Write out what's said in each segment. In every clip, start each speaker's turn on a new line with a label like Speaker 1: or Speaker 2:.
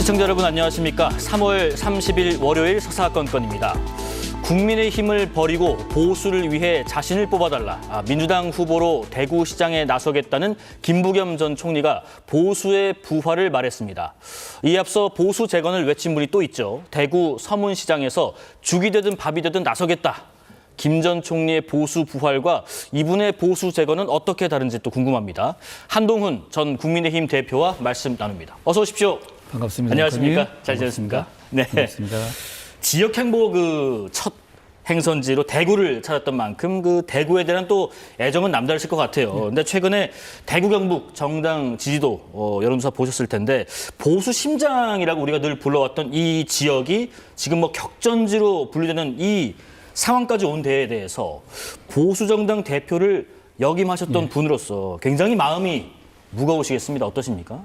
Speaker 1: 시청자 여러분 안녕하십니까? 3월 30일 월요일 서사건건입니다. 국민의힘을 버리고 보수를 위해 자신을 뽑아달라. 민주당 후보로 대구시장에 나서겠다는 김부겸 전 총리가 보수의 부활을 말했습니다. 이에 앞서 보수 재건을 외친 분이 또 있죠. 대구 서문시장에서 죽이 되든 밥이 되든 나서겠다. 김 전 총리의 보수 부활과 이분의 보수 재건은 어떻게 다른지 또 궁금합니다. 한동훈 전 국민의힘 대표와 말씀 나눕니다. 어서 오십시오.
Speaker 2: 반갑습니다.
Speaker 1: 안녕하십니까? 잘 지내셨습니까? 네.
Speaker 2: 반갑습니다.
Speaker 1: 지역 행보 첫 행선지로 대구를 찾았던 만큼 대구에 대한 또 애정은 남다르실 것 같아요. 근데 최근에 대구 경북 정당 지지도 여론조사 보셨을 텐데 보수 심장이라고 우리가 늘 불러왔던 이 지역이 지금 격전지로 분류되는 이 상황까지 온 데에 대해서 보수 정당 대표를 역임하셨던 분으로서 굉장히 마음이 무거우시겠습니다. 어떠십니까?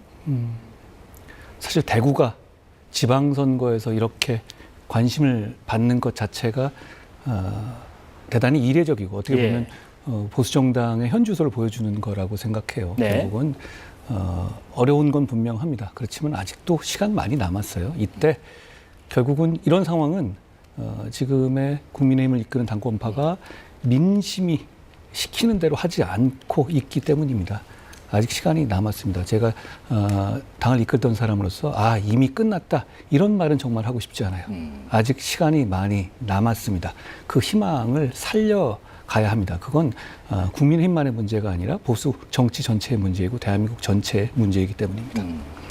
Speaker 2: 사실 대구가 지방선거에서 이렇게 관심을 받는 것 자체가 대단히 이례적이고 어떻게 보면 보수 정당의 현주소를 보여주는 거라고 생각해요.
Speaker 1: 네.
Speaker 2: 결국은 어려운 건 분명합니다. 그렇지만 아직도 시간 많이 남았어요. 이때 결국은 이런 상황은 지금의 국민의힘을 이끄는 당권파가 민심이 시키는 대로 하지 않고 있기 때문입니다. 아직 시간이 남았습니다. 제가 당을 이끌던 사람으로서 이미 끝났다 이런 말은 정말 하고 싶지 않아요. 아직 시간이 많이 남았습니다. 그 희망을 살려가야 합니다. 그건 국민의힘만의 문제가 아니라 보수 정치 전체의 문제이고 대한민국 전체의 문제이기 때문입니다.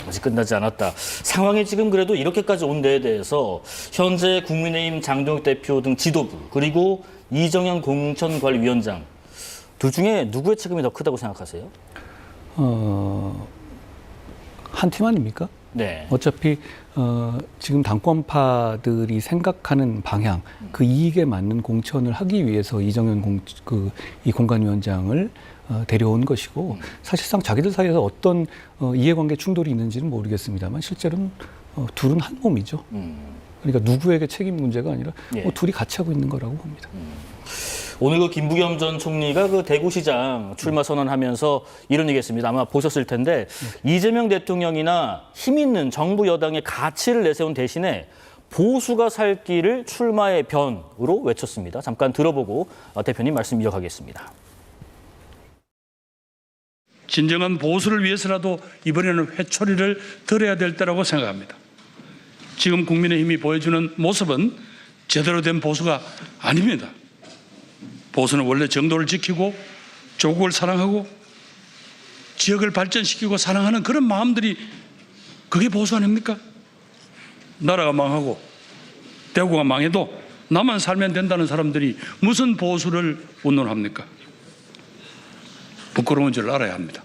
Speaker 1: 아직 끝나지 않았다. 상황이 지금 그래도 이렇게까지 온 데에 대해서 현재 국민의힘 장동혁 대표 등 지도부 그리고 이정현 공천관리위원장 둘 중에 누구의 책임이 더 크다고 생각하세요?
Speaker 2: 한 팀 아닙니까?
Speaker 1: 네.
Speaker 2: 어차피 지금 당권파들이 생각하는 방향, 그 이익에 맞는 공천을 하기 위해서 이정현 이 공관위원장을 데려온 것이고 사실상 자기들 사이에서 어떤 이해관계 충돌이 있는지는 모르겠습니다만 실제로는 둘은 한 몸이죠. 그러니까 누구에게 책임 문제가 아니라 둘이 같이 하고 있는 거라고 봅니다.
Speaker 1: 오늘 김부겸 전 총리가 대구시장 출마 선언하면서 이런 얘기했습니다. 아마 보셨을 텐데 이재명 대통령이나 힘 있는 정부 여당의 가치를 내세운 대신에 보수가 살 길을 출마의 변으로 외쳤습니다. 잠깐 들어보고 대표님 말씀 이어가겠습니다.
Speaker 3: 진정한 보수를 위해서라도 이번에는 회초리를 들어야 될 때라고 생각합니다. 지금 국민의힘이 보여주는 모습은 제대로 된 보수가 아닙니다. 보수는 원래 정도를 지키고 조국을 사랑하고 지역을 발전시키고 사랑하는 그런 마음들이 그게 보수 아닙니까? 나라가 망하고 대구가 망해도 나만 살면 된다는 사람들이 무슨 보수를 운운합니까? 부끄러운 줄 알아야 합니다.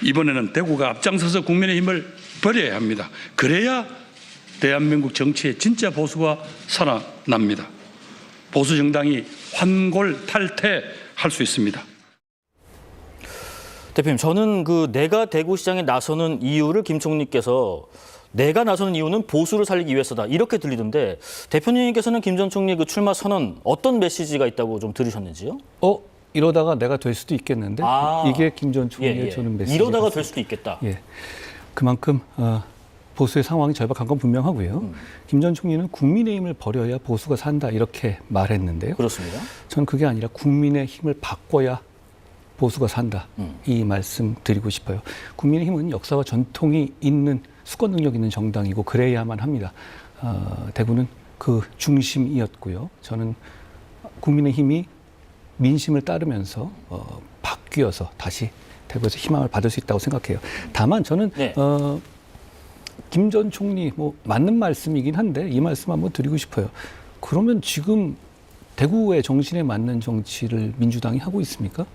Speaker 3: 이번에는 대구가 앞장서서 국민의힘을 버려야 합니다. 그래야 대한민국 정치의 진짜 보수가 살아납니다. 보수 정당이 환골탈퇴할 수 있습니다.
Speaker 1: 대표님, 저는 내가 대구시장에 나서는 이유를 김 총리께서 내가 나서는 이유는 보수를 살리기 위해서다 이렇게 들리던데 대표님께서는 김 전 총리 출마 선언 어떤 메시지가 있다고 좀 들으셨는지요?
Speaker 2: 이러다가 내가 될 수도 있겠는데 이게 김 전 총리의 저는 메시지.
Speaker 1: 이러다가 될 수도 있겠다.
Speaker 2: 그만큼 보수의 상황이 절박한 건 분명하고요. 김 전 총리는 국민의힘을 버려야 보수가 산다 이렇게 말했는데요.
Speaker 1: 그렇습니다.
Speaker 2: 저는 그게 아니라 국민의힘을 바꿔야 보수가 산다 이 말씀 드리고 싶어요. 국민의힘은 역사와 전통이 있는 수권 능력 있는 정당이고 그래야만 합니다. 대구는 그 중심이었고요. 저는 국민의힘이 민심을 따르면서 바뀌어서 다시 대구에서 희망을 받을 수 있다고 생각해요. 다만 저는 김 전 총리 맞는 말씀이긴 한데 이 말씀 한번 드리고 싶어요. 그러면 지금 대구의 정신에 맞는 정치를 민주당이 하고 있습니까?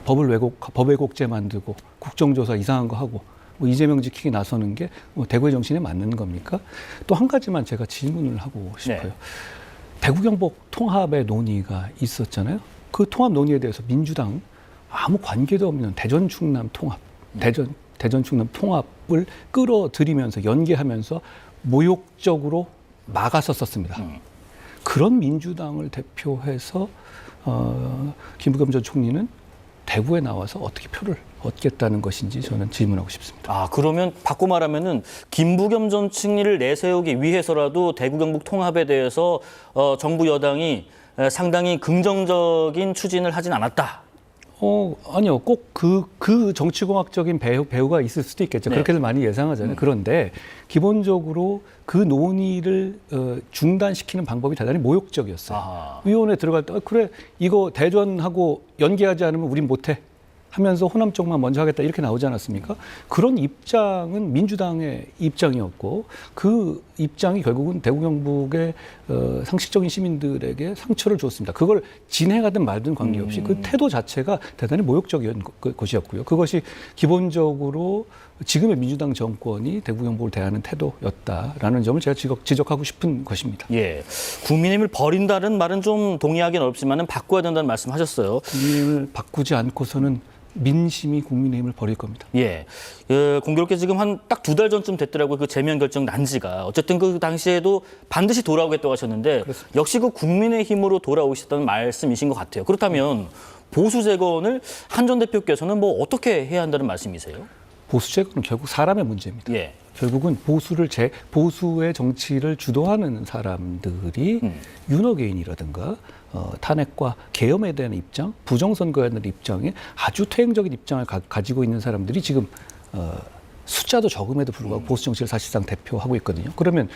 Speaker 2: 법 왜곡제 만들고 국정조사 이상한 거 하고 이재명 지키기 나서는 게 대구의 정신에 맞는 겁니까? 또 한 가지만 제가 질문을 하고 싶어요. 대구 경북 통합의 논의가 있었잖아요. 그 통합 논의에 대해서 민주당 아무 관계도 없는 대전 충남 통합, 대전 충남 통합을 끌어들이면서 연계하면서 모욕적으로 막았었습니다. 그런 민주당을 대표해서 김부겸 전 총리는 대구에 나와서 어떻게 표를 얻겠다는 것인지 저는 질문하고 싶습니다.
Speaker 1: 아, 그러면 바꿔 말하면은 김부겸 전 총리를 내세우기 위해서라도 대구 경북 통합에 대해서 정부 여당이 상당히 긍정적인 추진을 하진 않았다.
Speaker 2: 아니요. 꼭 그 정치공학적인 배우가 있을 수도 있겠죠.
Speaker 1: 네.
Speaker 2: 그렇게들 많이 예상하잖아요. 그런데 기본적으로 그 논의를 중단시키는 방법이 대단히 모욕적이었어요.
Speaker 1: 아하.
Speaker 2: 위원회 들어갈 때 그래 이거 대전하고 연계하지 않으면 우린 못해 하면서 호남 쪽만 먼저 하겠다 이렇게 나오지 않았습니까? 그런 입장은 민주당의 입장이었고 그 입장이 결국은 대구 경북의 상식적인 시민들에게 상처를 줬습니다. 그걸 진행하든 말든 관계없이 그 태도 자체가 대단히 모욕적인 것이었고요. 그것이 기본적으로 지금의 민주당 정권이 대구 경북을 대하는 태도였다라는 점을 제가 지적하고 싶은 것입니다.
Speaker 1: 예, 국민의힘을 버린다는 말은 좀 동의하기는 어렵지만 바꿔야 된다는 말씀하셨어요.
Speaker 2: 국민의힘을 바꾸지 않고서는 민심이 국민의힘을 버릴 겁니다.
Speaker 1: 예, 공교롭게 지금 한 딱 2달 전쯤 됐더라고요. 그 제명 결정 난 지가. 어쨌든 그 당시에도 반드시 돌아오겠다고 하셨는데
Speaker 2: 그렇습니다.
Speaker 1: 역시 그 국민의힘으로 돌아오시다는 말씀이신 것 같아요. 그렇다면 보수 재건을 한 전 대표께서는 뭐 어떻게 해야 한다는 말씀이세요?
Speaker 2: 보수 재건은 결국 사람의 문제입니다.
Speaker 1: 예.
Speaker 2: 결국은 보수의 정치를 주도하는 사람들이 윤호개인이라든가 탄핵과 계엄에 대한 입장, 부정선거에 대한 입장에 아주 퇴행적인 입장을 가지고 있는 사람들이 지금 숫자도 적음에도 불구하고 보수 정치를 사실상 대표하고 있거든요. 그러면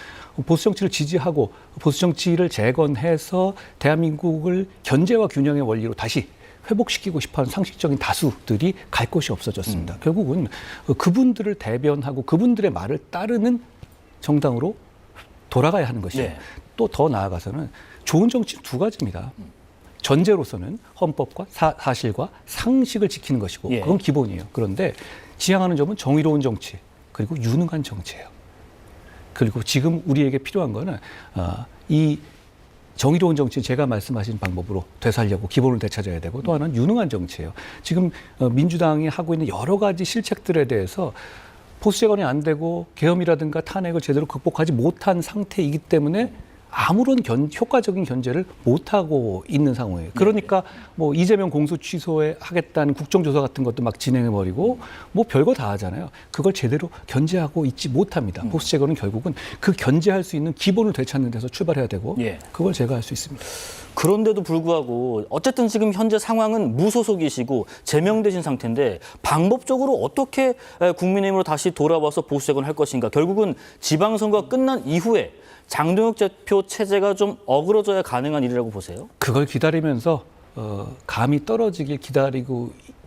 Speaker 2: 보수 정치를 지지하고 보수 정치를 재건해서 대한민국을 견제와 균형의 원리로 다시 회복시키고 싶어하는 상식적인 다수들이 갈 곳이 없어졌습니다. 결국은 그분들을 대변하고 그분들의 말을 따르는 정당으로 돌아가야 하는 것이에요.
Speaker 1: 네.
Speaker 2: 또 더 나아가서는 좋은 정치는 2가지입니다. 전제로서는 헌법과 사실과 상식을 지키는 것이고
Speaker 1: 예.
Speaker 2: 그건 기본이에요. 그런데 지향하는 점은 정의로운 정치 그리고 유능한 정치예요. 그리고 지금 우리에게 필요한 거는 이 정의로운 정치는 제가 말씀하신 방법으로 되살려고 기본을 되찾아야 되고 또 하나는 유능한 정치예요. 지금 민주당이 하고 있는 여러 가지 실책들에 대해서 보수 재건이 안 되고 계엄이라든가 탄핵을 제대로 극복하지 못한 상태이기 때문에 아무런 효과적인 견제를 못하고 있는 상황이에요. 그러니까 뭐 이재명 공소 취소에 하겠다는 국정조사 같은 것도 막 진행해버리고 뭐 별거 다 하잖아요. 그걸 제대로 견제하고 있지 못합니다. 보수 재건은 결국은 그 견제할 수 있는 기본을 되찾는 데서 출발해야 되고
Speaker 1: 예.
Speaker 2: 그걸 제가 할 수 있습니다.
Speaker 1: 그런데도 불구하고 어쨌든 지금 현재 상황은 무소속이시고 제명되신 상태인데 방법적으로 어떻게 국민의힘으로 다시 돌아와서 보수 재건을 할 것인가. 결국은 지방선거가 끝난 이후에 장동혁 대표 체제가 좀 어그러져야 가능한 일이라고 보세요?
Speaker 2: 그걸 기다리면서 감이 떨어지길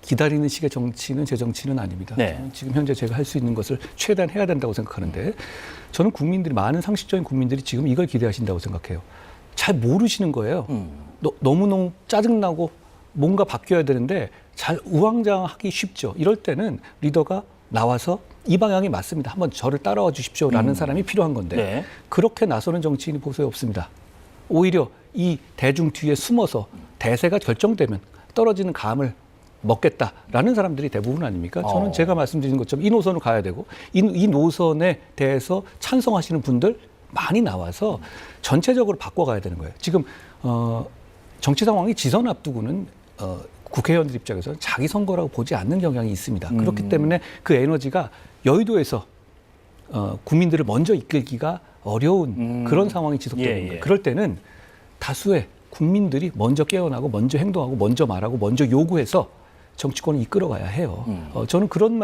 Speaker 2: 기다리는 식의 정치는 제 정치는 아닙니다.
Speaker 1: 네.
Speaker 2: 저는 지금 현재 제가 할 수 있는 것을 최대한 해야 된다고 생각하는데 저는 많은 상식적인 국민들이 지금 이걸 기대하신다고 생각해요. 잘 모르시는 거예요. 너무너무 짜증나고 뭔가 바뀌어야 되는데 잘 우왕좌왕하기 쉽죠. 이럴 때는 리더가 나와서 이 방향이 맞습니다. 한번 저를 따라와 주십시오라는 사람이 필요한 건데
Speaker 1: 네.
Speaker 2: 그렇게 나서는 정치인이 보수에 없습니다. 오히려 이 대중 뒤에 숨어서 대세가 결정되면 떨어지는 감을 먹겠다라는 사람들이 대부분 아닙니까? 저는 제가 말씀드린 것처럼 이 노선으로 가야 되고 이 노선에 대해서 찬성하시는 분들 많이 나와서 전체적으로 바꿔가야 되는 거예요. 지금 정치 상황이 지선 앞두고는 국회의원들 입장에서는 자기 선거라고 보지 않는 경향이 있습니다. 그렇기 때문에 그 에너지가 여의도에서 국민들을 먼저 이끌기가 어려운 그런 상황이 지속되는 거예요.
Speaker 1: 예.
Speaker 2: 그럴 때는 다수의 국민들이 먼저 깨어나고 먼저 행동하고 먼저 말하고 먼저 요구해서 정치권을 이끌어가야 해요. 저는 그런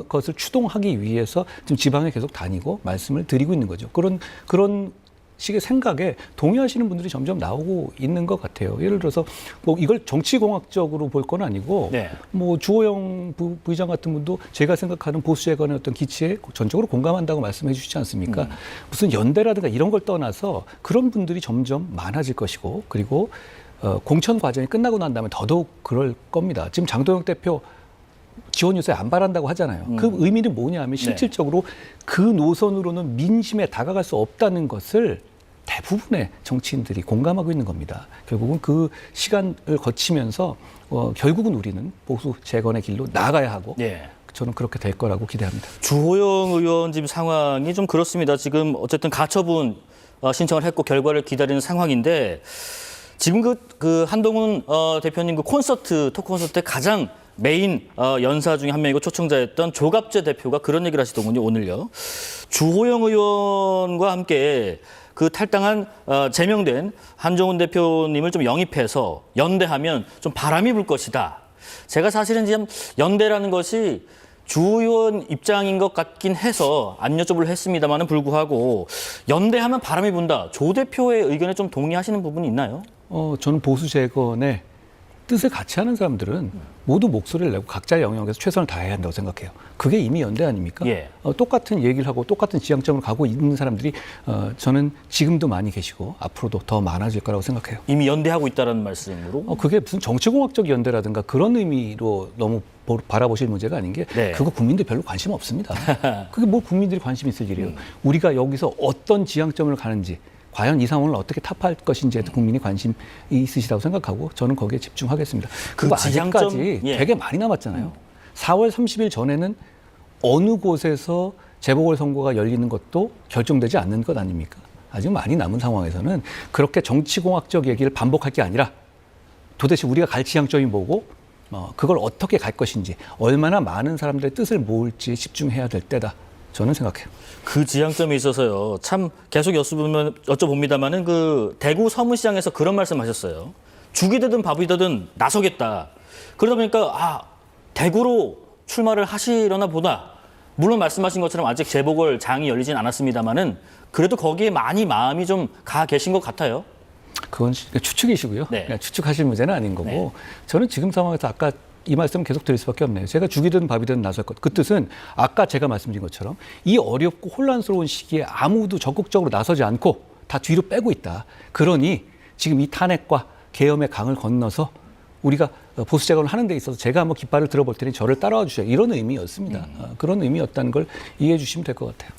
Speaker 2: 것을 추동하기 위해서 지금 지방에 계속 다니고 말씀을 드리고 있는 거죠. 그런 식의 생각에 동의하시는 분들이 점점 나오고 있는 것 같아요. 예를 들어서 뭐 이걸 정치공학적으로 볼 건 아니고
Speaker 1: 네.
Speaker 2: 뭐 주호영 부의장 같은 분도 제가 생각하는 보수 재건의 어떤 기치에 전적으로 공감한다고 말씀해 주시지 않습니까? 무슨 연대라든가 이런 걸 떠나서 그런 분들이 점점 많아질 것이고 그리고 공천 과정이 끝나고 난 다음에 더더욱 그럴 겁니다. 지금 장동혁 대표 지원 요새 안 바란다고 하잖아요. 그 의미는 뭐냐 하면 실질적으로 그 노선으로는 민심에 다가갈 수 없다는 것을 대부분의 정치인들이 공감하고 있는 겁니다. 결국은 그 시간을 거치면서 결국은 우리는 보수 재건의 길로 나아가야 하고
Speaker 1: 예.
Speaker 2: 저는 그렇게 될 거라고 기대합니다.
Speaker 1: 주호영 의원 지금 상황이 좀 그렇습니다. 지금 어쨌든 가처분 신청을 했고 결과를 기다리는 상황인데 지금 그 한동훈 대표님 그 콘서트, 토크 콘서트의 가장 메인 연사 중에 한 명이고 초청자였던 조갑재 대표가 그런 얘기를 하시더군요, 오늘요. 주호영 의원과 함께 그 탈당한 제명된 한종훈 대표님을 좀 영입해서 연대하면 좀 바람이 불 것이다. 제가 사실은 지금 연대라는 것이 주 의원 입장인 것 같긴 해서 안 여쭤보려 했습니다만은 불구하고 연대하면 바람이 분다. 조 대표의 의견에 좀 동의하시는 부분이 있나요?
Speaker 2: 저는 보수 재건의 뜻을 같이 하는 사람들은 모두 목소리를 내고 각자의 영역에서 최선을 다해야 한다고 생각해요. 그게 이미 연대 아닙니까?
Speaker 1: 예.
Speaker 2: 똑같은 얘기를 하고 똑같은 지향점을 가고 있는 사람들이 저는 지금도 많이 계시고 앞으로도 더 많아질 거라고 생각해요.
Speaker 1: 이미 연대하고 있다는 말씀으로?
Speaker 2: 그게 무슨 정치공학적 연대라든가 그런 의미로 너무 바라보실 문제가 아닌 게
Speaker 1: 네.
Speaker 2: 그거 국민들 별로 관심 없습니다. 그게 뭐 국민들이 관심 있을 일이에요. 우리가 여기서 어떤 지향점을 가는지 과연 이 상황을 어떻게 타파할 것인지에 국민이 관심이 있으시다고 생각하고 저는 거기에 집중하겠습니다. 그거
Speaker 1: 지향점,
Speaker 2: 아직까지
Speaker 1: 예.
Speaker 2: 되게 많이 남았잖아요. 4월 30일 전에는 어느 곳에서 재보궐선거가 열리는 것도 결정되지 않는 것 아닙니까? 아직 많이 남은 상황에서는 그렇게 정치공학적 얘기를 반복할 게 아니라 도대체 우리가 갈 지향점이 뭐고 그걸 어떻게 갈 것인지 얼마나 많은 사람들의 뜻을 모을지 집중해야 될 때다. 저는 생각해요.
Speaker 1: 그 지향점에 있어서요. 참 계속 여쭤봅니다만은 그 대구 서문시장에서 그런 말씀하셨어요. 죽이 되든 밥이 되든 나서겠다. 그러다 보니까 대구로 출마를 하시려나 보다. 물론 말씀하신 것처럼 아직 재보궐장이 열리진 않았습니다만은 그래도 거기에 많이 마음이 좀 가 계신 것 같아요.
Speaker 2: 그건 추측이시고요.
Speaker 1: 네.
Speaker 2: 그냥 추측하실 문제는 아닌 거고
Speaker 1: 네.
Speaker 2: 저는 지금 상황에서 아까 이 말씀 계속 드릴 수밖에 없네요. 제가 죽이든 밥이든 나설 것. 그 뜻은 아까 제가 말씀드린 것처럼 이 어렵고 혼란스러운 시기에 아무도 적극적으로 나서지 않고 다 뒤로 빼고 있다. 그러니 지금 이 탄핵과 계엄의 강을 건너서 우리가 보수 재건을 하는 데 있어서 제가 한번 깃발을 들어볼 테니 저를 따라와 주셔야 이런 의미였습니다. 그런 의미였다는 걸 이해해 주시면 될 것 같아요.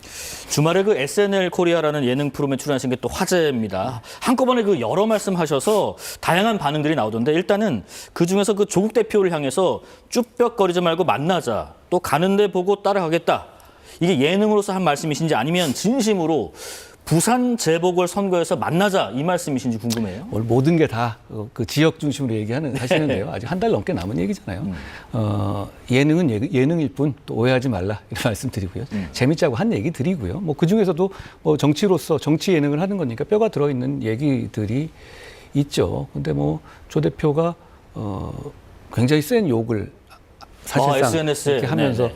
Speaker 1: 주말에 그 SNL 코리아라는 예능 프로그램에 출연하신 게 또 화제입니다. 한꺼번에 그 여러 말씀하셔서 다양한 반응들이 나오던데 일단은 그중에서 그 조국 대표를 향해서 쭈뼛거리지 말고 만나자. 또 가는데 보고 따라가겠다. 이게 예능으로서 한 말씀이신지 아니면 진심으로 부산 재보궐 선거에서 만나자 이 말씀이신지 궁금해요.
Speaker 2: 오늘 모든 게 다 그 지역 중심으로 하시는데요. 아직 한 달 넘게 남은 얘기잖아요. 예능은 예능일 뿐 또 오해하지 말라 이런 말씀드리고요. 재밌자고 한 얘기 드리고요. 뭐 그 중에서도 정치로서 정치 예능을 하는 거니까 뼈가 들어있는 얘기들이 있죠. 근데 뭐 조 대표가 굉장히 센 욕을 사실상
Speaker 1: SNS에
Speaker 2: 이렇게 하면서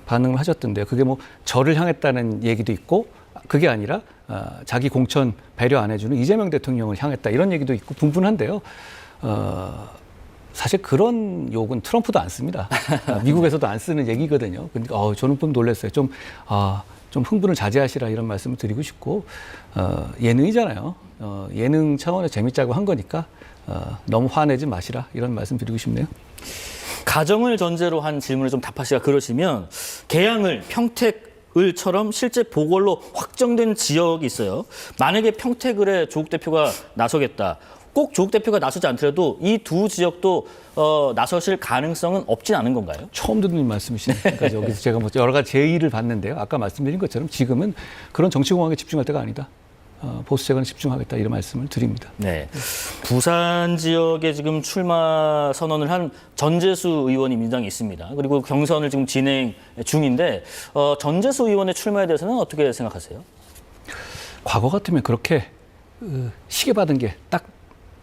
Speaker 2: 반응을 하셨던데요. 그게 뭐 저를 향했다는 얘기도 있고. 그게 아니라 자기 공천 배려 안 해주는 이재명 대통령을 향했다 이런 얘기도 있고 분분한데요. 사실 그런 욕은 트럼프도 안 씁니다. 미국에서도 안 쓰는 얘기거든요. 근데 저는 좀 놀랐어요. 좀 흥분을 자제하시라 이런 말씀을 드리고 싶고 예능이잖아요. 예능 차원에서 재밌자고 한 거니까 너무 화내지 마시라 이런 말씀 드리고 싶네요.
Speaker 1: 가정을 전제로 한 질문에 좀 답하시가 그러시면 계양을 평택을처럼 실제 보궐로 확정된 지역이 있어요. 만약에 평택을에 조국 대표가 나서겠다. 꼭 조국 대표가 나서지 않더라도 이 두 지역도 나서실 가능성은 없진 않은 건가요?
Speaker 2: 처음 듣는 말씀이시니까 여기서 제가 뭐 여러 가지 제의를 받는데요. 아까 말씀드린 것처럼 지금은 그런 정치공학에 집중할 때가 아니다. 보수 재건에 집중하겠다 이런 말씀을 드립니다.
Speaker 1: 네, 부산 지역에 지금 출마 선언을 한 전재수 의원이 민주당에 있습니다. 그리고 경선을 지금 진행 중인데 전재수 의원의 출마에 대해서는 어떻게 생각하세요?
Speaker 2: 과거 같으면 그렇게 시계 받은 게 딱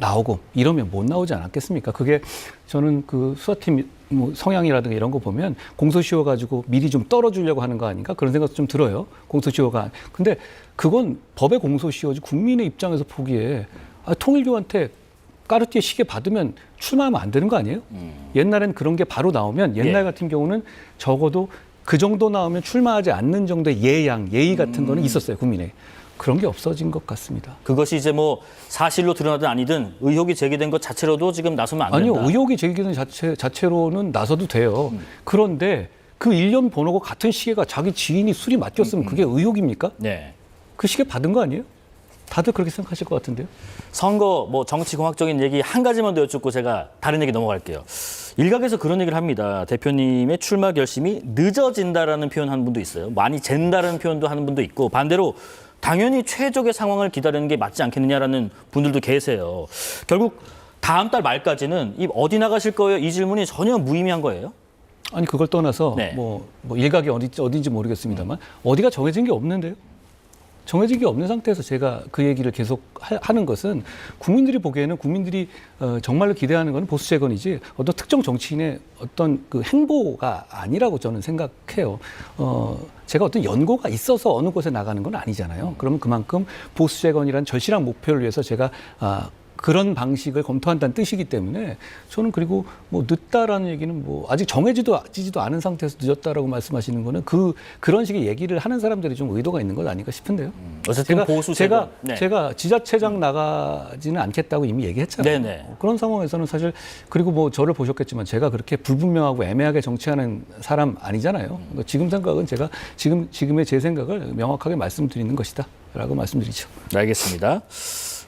Speaker 2: 나오고 이러면 못 나오지 않았겠습니까? 그게 저는 그 수사팀 뭐 성향이라든가 이런 거 보면 공소시효 가지고 미리 좀 떨어주려고 하는 거 아닌가 그런 생각도 좀 들어요. 공소시효가. 근데 그건 법의 공소시효지 국민의 입장에서 보기에 통일교한테 까르띠에 시계 받으면 출마하면 안 되는 거 아니에요? 옛날엔 그런 게 바로 나오면 옛날 같은 경우는 적어도 그 정도 나오면 출마하지 않는 정도의 예의 같은 거는 있었어요, 국민에. 그런 게 없어진 것 같습니다.
Speaker 1: 그것이 이제 뭐 사실로 드러나든 아니든 의혹이 제기된 것 자체로도 지금 나서면 안 된다.
Speaker 2: 아니요. 의혹이 제기된 자체로는 나서도 돼요. 그런데 그 1년 번호가 같은 시계가 자기 지인이 술이 맡겼으면 그게 의혹입니까?
Speaker 1: 네.
Speaker 2: 그 시계 받은 거 아니에요? 다들 그렇게 생각하실 것 같은데요.
Speaker 1: 선거 뭐 정치공학적인 얘기 한 가지만 더 여쭙고 제가 다른 얘기 넘어갈게요. 일각에서 그런 얘기를 합니다. 대표님의 출마 결심이 늦어진다라는 표현 하는 분도 있어요. 많이 잰다라는 표현도 하는 분도 있고 반대로 당연히 최적의 상황을 기다리는 게 맞지 않겠느냐라는 분들도 계세요. 결국 다음 달 말까지는 어디 나가실 거예요? 이 질문이 전혀 무의미한 거예요?
Speaker 2: 아니 그걸 떠나서
Speaker 1: 네.
Speaker 2: 뭐 일각이 어딘지 모르겠습니다만 어디가 정해진 게 없는데요. 정해진 게 없는 상태에서 제가 그 얘기를 계속 하는 것은 국민들이 보기에는 국민들이 정말로 기대하는 건 보수 재건이지 어떤 특정 정치인의 어떤 그 행보가 아니라고 저는 생각해요. 제가 어떤 연고가 있어서 어느 곳에 나가는 건 아니잖아요. 그러면 그만큼 보수 재건이라는 절실한 목표를 위해서 제가 그런 방식을 검토한다는 뜻이기 때문에 저는 그리고 뭐 늦다라는 얘기는 뭐 아직 정해지지도 않은 상태에서 늦었다라고 말씀하시는 거는 그런 식의 얘기를 하는 사람들이 좀 의도가 있는 것 아닌가 싶은데요.
Speaker 1: 어쨌든 보수 재건.
Speaker 2: 제가 지자체장 나가지는 않겠다고 이미 얘기했잖아요.
Speaker 1: 네네.
Speaker 2: 그런 상황에서는 사실 그리고 뭐 저를 보셨겠지만 제가 그렇게 불분명하고 애매하게 정치하는 사람 아니잖아요. 그러니까 지금 생각은 제가 지금의 제 생각을 명확하게 말씀드리는 것이다라고 말씀드리죠.
Speaker 1: 알겠습니다.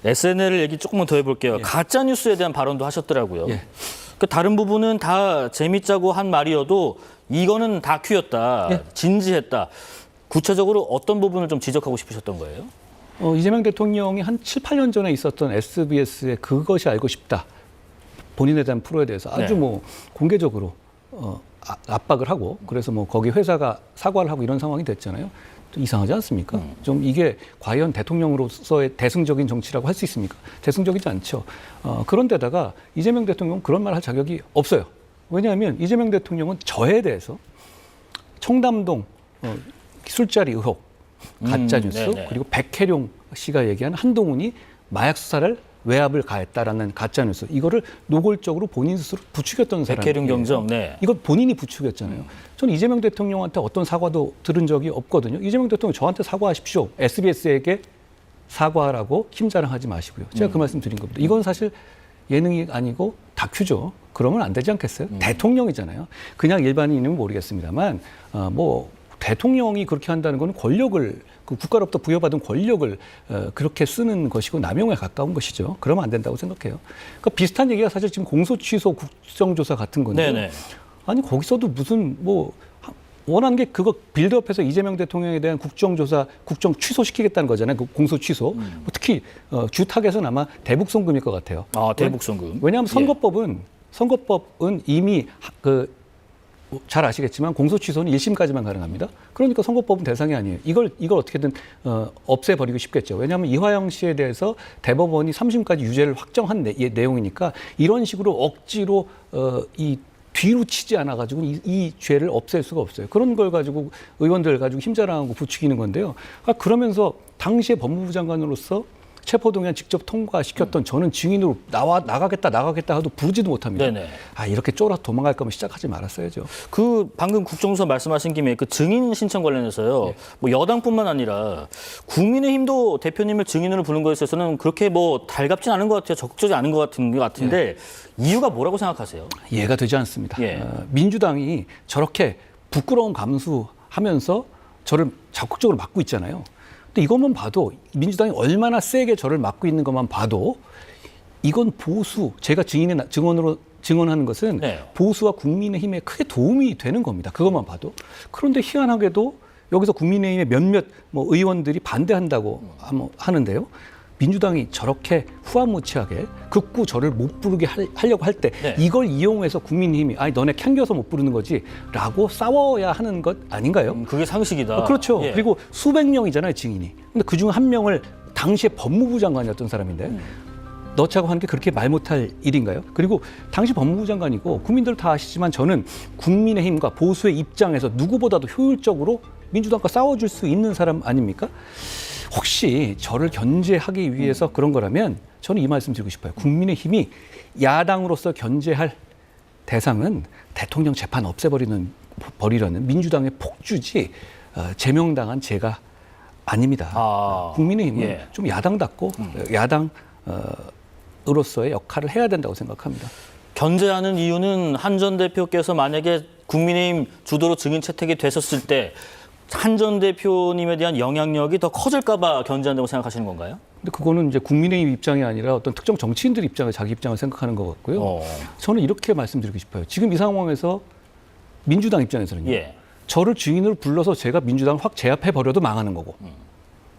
Speaker 1: SNL 얘기 조금만 더 해볼게요.
Speaker 2: 예.
Speaker 1: 가짜 뉴스에 대한 발언도 하셨더라고요.
Speaker 2: 예.
Speaker 1: 그 다른 부분은 다 재밌자고 한 말이어도 이거는 다큐였다,
Speaker 2: 예.
Speaker 1: 진지했다. 구체적으로 어떤 부분을 좀 지적하고 싶으셨던 거예요?
Speaker 2: 이재명 대통령이 한 7, 8년 전에 있었던 SBS의 그것이 알고 싶다. 본인에 대한 프로에 대해서 아주
Speaker 1: 네.
Speaker 2: 뭐 공개적으로 압박을 하고 그래서 뭐 거기 회사가 사과를 하고 이런 상황이 됐잖아요. 좀 이상하지 않습니까? 좀 이게 과연 대통령으로서의 대승적인 정치라고 할 수 있습니까? 대승적이지 않죠. 그런데다가 이재명 대통령은 그런 말 할 자격이 없어요. 왜냐하면 이재명 대통령은 저에 대해서 청담동 술자리 의혹, 가짜뉴스
Speaker 1: 네네.
Speaker 2: 그리고 백혜룡 씨가 얘기한 한동훈이 마약 수사를 외압을 가했다라는 가짜뉴스 이거를 노골적으로 본인 스스로 부추겼던 사람이에요.
Speaker 1: 백혜룡 경정, 네.
Speaker 2: 이거 본인이 부추겼잖아요. 저는 이재명 대통령한테 어떤 사과도 들은 적이 없거든요. 이재명 대통령 저한테 사과하십시오. SBS에게 사과하라고 힘자랑하지 마시고요. 제가 그 말씀 드린 겁니다. 이건 사실 예능이 아니고 다큐죠. 그러면 안 되지 않겠어요? 대통령이잖아요. 그냥 일반인은 모르겠습니다만 뭐 대통령이 그렇게 한다는 건 권력을 그 국가로부터 부여받은 권력을 그렇게 쓰는 것이고 남용에 가까운 것이죠. 그러면 안 된다고 생각해요. 그러니까 비슷한 얘기가 사실 지금 공소 취소 국정조사 같은 건데
Speaker 1: 네네.
Speaker 2: 아니 거기서도 무슨 뭐 원하는 게 그거 빌드업해서 이재명 대통령에 대한 국정조사, 국정 취소시키겠다는 거잖아요. 그 공소 취소. 뭐 특히 주 타겟은 아마 대북송금일 것 같아요.
Speaker 1: 아, 대북송금.
Speaker 2: 왜냐하면 선거법은 이미 잘 아시겠지만 공소 취소는 1심까지만 가능합니다. 그러니까 선거법은 대상이 아니에요. 이걸 어떻게든 없애버리고 싶겠죠. 왜냐하면 이화영 씨에 대해서 대법원이 3심까지 유죄를 확정한 내용이니까 이런 식으로 억지로 이 뒤로 치지 않아가지고 이 죄를 없앨 수가 없어요. 그런 걸 가지고 의원들 가지고 힘자랑하고 부추기는 건데요. 그러면서 당시에 법무부 장관으로서 체포동의안 직접 통과시켰던 저는 증인으로 나가겠다 하도 부르지도 못합니다.
Speaker 1: 네네.
Speaker 2: 이렇게 쫄아 도망갈 거면 시작하지 말았어야죠.
Speaker 1: 그 방금 국정조사 말씀하신 김에 그 증인 신청 관련해서요.
Speaker 2: 네.
Speaker 1: 뭐 여당뿐만 아니라 국민의힘도 대표님을 증인으로 부른 거에 있어서는 그렇게 뭐 달갑진 않은 것 같아요. 적극적이지 않은 것 같은데 이유가 뭐라고 생각하세요?
Speaker 2: 이해가 되지 않습니다.
Speaker 1: 예.
Speaker 2: 민주당이 저렇게 부끄러움 감수하면서 저를 적극적으로 막고 있잖아요. 근데 이것만 봐도 민주당이 얼마나 세게 저를 막고 있는 것만 봐도 이건 보수, 제가 증언하는 것은
Speaker 1: 네.
Speaker 2: 보수와 국민의힘에 크게 도움이 되는 겁니다. 그것만 봐도. 그런데 희한하게도 여기서 국민의힘의 몇몇 뭐 의원들이 반대한다고 하는데요. 민주당이 저렇게 후한무치하게 극구 저를 못 부르게 하려고 할 때
Speaker 1: 네.
Speaker 2: 이걸 이용해서 국민의힘이 너네 캥겨서 못 부르는 거지 라고 싸워야 하는 것 아닌가요?
Speaker 1: 그게 상식이다.
Speaker 2: 그렇죠.
Speaker 1: 예.
Speaker 2: 그리고 수백 명이잖아요, 증인이. 근데 그중 한 명을 당시에 법무부 장관이었던 사람인데 넣자고 하는 게 그렇게 말 못할 일인가요? 그리고 당시 법무부 장관이고 국민들 다 아시지만 저는 국민의힘과 보수의 입장에서 누구보다도 효율적으로 민주당과 싸워줄 수 있는 사람 아닙니까? 혹시 저를 견제하기 위해서 그런 거라면 저는 이 말씀 드리고 싶어요. 국민의힘이 야당으로서 견제할 대상은 대통령 재판 없애버리려는 민주당의 폭주지 제명당한 제가 아닙니다. 국민의힘은
Speaker 1: 예.
Speaker 2: 좀 야당답고 야당으로서의 역할을 해야 된다고 생각합니다.
Speaker 1: 견제하는 이유는 한 전 대표께서 만약에 국민의힘 주도로 증인 채택이 됐었을 때 한 전 대표님에 대한 영향력이 더 커질까 봐 견제한다고 생각하시는 건가요?
Speaker 2: 근데 그거는 이제 국민의힘 입장이 아니라 어떤 특정 정치인들 입장을 자기 입장을 생각하는 것 같고요. 저는 이렇게 말씀드리고 싶어요. 지금 이 상황에서 민주당 입장에서는요.
Speaker 1: 예.
Speaker 2: 저를 증인으로 불러서 제가 민주당을 확 제압해 버려도 망하는 거고.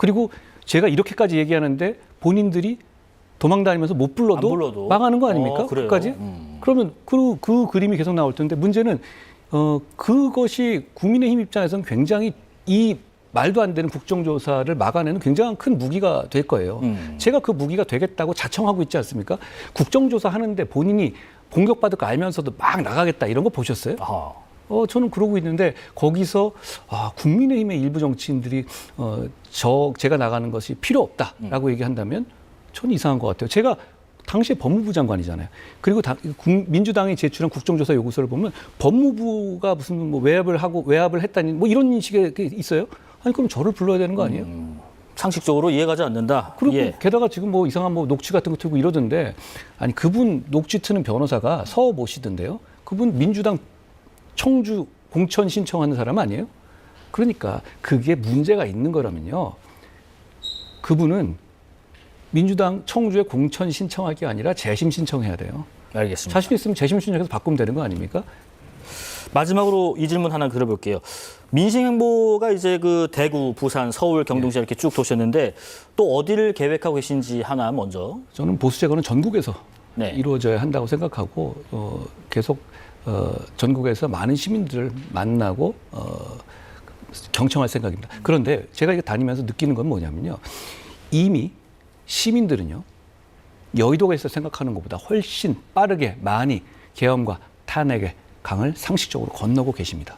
Speaker 2: 그리고 제가 이렇게까지 얘기하는데 본인들이 도망 다니면서 못 불러도,
Speaker 1: 안 불러도.
Speaker 2: 망하는 거 아닙니까?
Speaker 1: 그래요?
Speaker 2: 끝까지? 그러면 그 그림이 계속 나올 텐데 문제는 그것이 국민의힘 입장에서는 굉장히 이 말도 안 되는 국정조사를 막아내는 굉장히 큰 무기가 될 거예요. 제가 그 무기가 되겠다고 자청하고 있지 않습니까? 국정조사 하는데 본인이 공격받을 거 알면서도 막 나가겠다 이런 거 보셨어요?
Speaker 1: 아하.
Speaker 2: 저는 그러고 있는데 거기서 국민의힘의 일부 정치인들이 제가 나가는 것이 필요 없다라고 얘기한다면 저는 이상한 것 같아요. 제가 당시에 법무부 장관이잖아요. 그리고 민주당이 제출한 국정조사 요구서를 보면 법무부가 무슨 뭐 외압을 했다니 뭐 이런 식의 게 있어요. 아니 그럼 저를 불러야 되는 거 아니에요?
Speaker 1: 상식적으로 이해가지 않는다.
Speaker 2: 그리고
Speaker 1: 예.
Speaker 2: 게다가 지금 뭐 이상한 뭐 녹취 같은 거 틀고 이러던데 아니 그분 녹취 트는 변호사가 서업 오시던데요. 그분 민주당 청주 공천 신청하는 사람 아니에요? 그러니까 그게 문제가 있는 거라면요. 그분은 민주당 청주에 공천 신청하기 아니라 재심 신청해야 돼요.
Speaker 1: 알겠습니다.
Speaker 2: 자신 있으면 재심 신청해서 바꾸면 되는 거 아닙니까?
Speaker 1: 마지막으로 이 질문 하나 드려볼게요. 민심행보가 이제 그 대구, 부산, 서울, 경동시 이렇게 쭉 도셨는데 또 어디를 계획하고 계신지 하나 먼저.
Speaker 2: 저는 보수 제거는 전국에서
Speaker 1: 네.
Speaker 2: 이루어져야 한다고 생각하고 계속 전국에서 많은 시민들을 만나고 경청할 생각입니다. 그런데 제가 이게 다니면서 느끼는 건 뭐냐면요. 이미 시민들은요. 여의도에서 생각하는 것보다 훨씬 빠르게 많이 계엄과 탄핵의 강을 상식적으로 건너고 계십니다.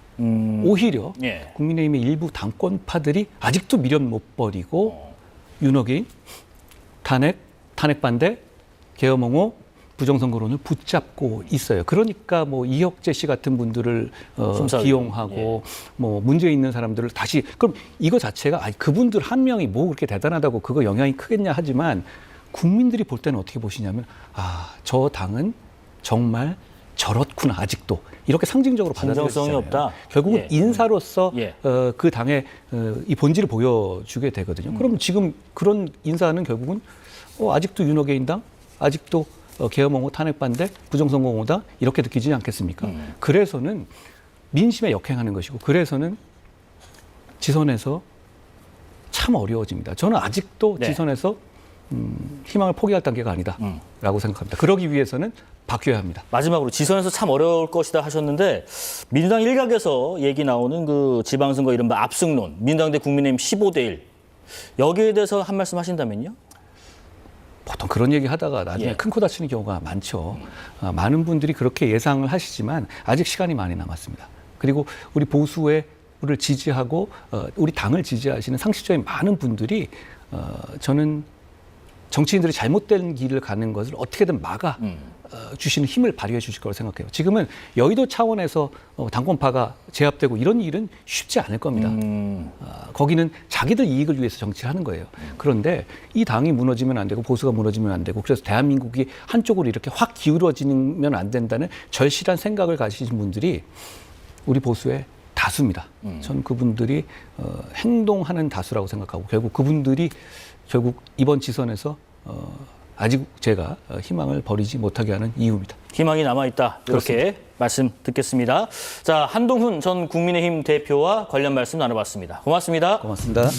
Speaker 2: 오히려
Speaker 1: 예.
Speaker 2: 국민의힘의 일부 당권파들이 아직도 미련 못 버리고 윤호기 탄핵 반대, 계엄 옹호, 부정선거론을 붙잡고 있어요. 그러니까 뭐 이혁재 씨 같은 분들을 기용하고 뭐 문제 있는 사람들을 다시 그럼 이거 자체가 그분들 한 명이 뭐 그렇게 대단하다고 그거 영향이 크겠냐 하지만 국민들이 볼 때는 어떻게 보시냐면 저 당은 정말 저렇구나 아직도 이렇게 상징적으로
Speaker 1: 진정성이
Speaker 2: 받아들여지잖아요.
Speaker 1: 없다.
Speaker 2: 결국은
Speaker 1: 예.
Speaker 2: 인사로서
Speaker 1: 예.
Speaker 2: 그 당의 이 본질을 보여주게 되거든요. 그럼 지금 그런 인사는 결국은 아직도 윤호개인당, 아직도 계엄 옹호, 탄핵 반대, 부정선거 옹호다 이렇게 느끼지 않겠습니까? 그래서는 민심에 역행하는 것이고 그래서는 지선에서 참 어려워집니다. 저는 아직도
Speaker 1: 네.
Speaker 2: 지선에서 희망을 포기할 단계가 아니다라고 생각합니다. 그러기 위해서는 바뀌어야 합니다.
Speaker 1: 마지막으로 지선에서 참 어려울 것이다 하셨는데 민주당 일각에서 얘기 나오는 그 지방선거 이른바 압승론, 민주당 대 국민의힘 15대 1 여기에 대해서 한 말씀 하신다면요?
Speaker 2: 보통 그런 얘기 하다가 나중에
Speaker 1: 예.
Speaker 2: 큰 코 다치는 경우가 많죠. 많은 분들이 그렇게 예상을 하시지만 아직 시간이 많이 남았습니다. 그리고 우리 보수를 지지하고 우리 당을 지지하시는 상식적인 많은 분들이 저는 정치인들이 잘못된 길을 가는 것을 어떻게든 막아 주시는 힘을 발휘해 주실 거라고 생각해요. 지금은 여의도 차원에서 당권파가 제압되고 이런 일은 쉽지 않을 겁니다. 거기는 자기들 이익을 위해서 정치를 하는 거예요. 그런데 이 당이 무너지면 안 되고 보수가 무너지면 안 되고 그래서 대한민국이 한쪽으로 이렇게 확 기울어지면 안 된다는 절실한 생각을 가지신 분들이 우리 보수의 다수입니다. 저는 그분들이 행동하는 다수라고 생각하고 결국 이번 지선에서 아직 제가 희망을 버리지 못하게 하는 이유입니다.
Speaker 1: 희망이 남아있다. 이렇게
Speaker 2: 그렇습니다.
Speaker 1: 말씀 듣겠습니다. 자, 한동훈 전 국민의힘 대표와 관련 말씀 나눠봤습니다. 고맙습니다.
Speaker 2: 고맙습니다.